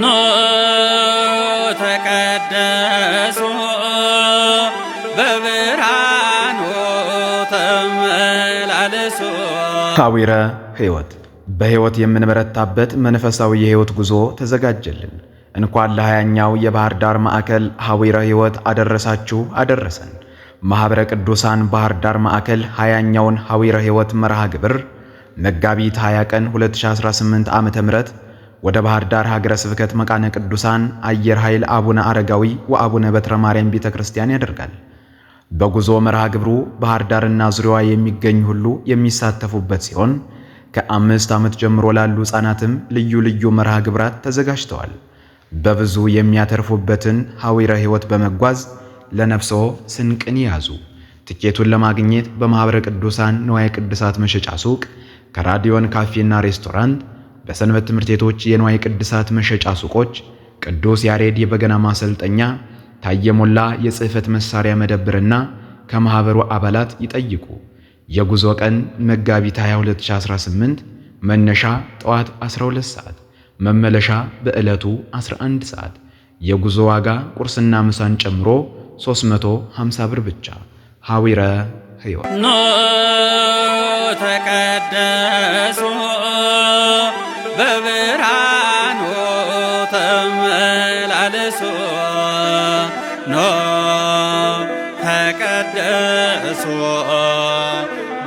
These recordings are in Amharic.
ኖ ተቀደሱ በብርሃኑ ተመላለሱ። ሐዊረ ሕይወት በሕይወት የምንበረታበት መንፈሳዊ የሕይወት ጉዞ ተዘጋጀልን። እንኳን ለ20ኛው የባህር ዳር ማዕከል ሐዊረ ሕይወት አደረሳችሁ አደረሰን። ማኅበረ ቅዱሳን ባህር ዳር ማዕከል 20ኛውን ሐዊረ ሕይወት መርሃ ግብር መጋቢት 20 ቀን 2018 ዓ.ም ወደ ባህር ዳር ሀገረ ስብከት መካነ ቅዱሳን አየር ኃይል አቡነ አረጋዊ ወአቡነ በትረ ማርያም ቤተክርስቲያን ያደርጋል። በጉዞ መርሃ ግብሩ ባህር ዳርና ዙሪያዋ የሚገኙ ሁሉ የሚሳተፉበት ሲሆን ከ5 ዓመት ጀምሮ ላሉ ሕፃናትም ልዩ ልዩ መርሃ ግብራት ተዘጋጅተዋል። በብዙ የሚያተርፉበትን ሐዊረ ሕይወት በመጓዝ ለነፍሶ ስንቅን ያዙ። ትኬቱን ለማግኘት በማኅበረ ቅዱሳን ንዋየ ቅድሳት መሸጫ ሱቅ፣ ከራዲዮን ካፌና ሬስቶራንት፣ በሰንበት ትምህርት ቤቶች የንዋየ ቅድሳት መሸጫ ሱቆች፣ ቅዱስ ያሬድ የበገና ማሰልጠኛ፣ ታየ ሞላ የጽሕፈት መሳሪያ መደብርና ከማኅበሩ አባላት ይጠይቁ። የጉዞ ቀን መጋቢት 22 2018፣ መነሻ ጠዋት 12 ሰዓት፣ መመለሻ በዕለቱ 11 ሰዓት። የጉዞ ዋጋ ቁርስና ምሳን ጨምሮ 350 ብር ብቻ። ሐዊረ ሕይወት ኖ ተቀደሱ በብርሃኑ ተመላለሱ። ኖ ተቀደሱ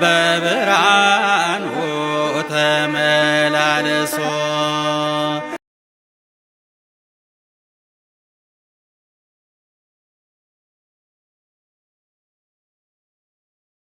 በብርሃኑ ተመላለሱ።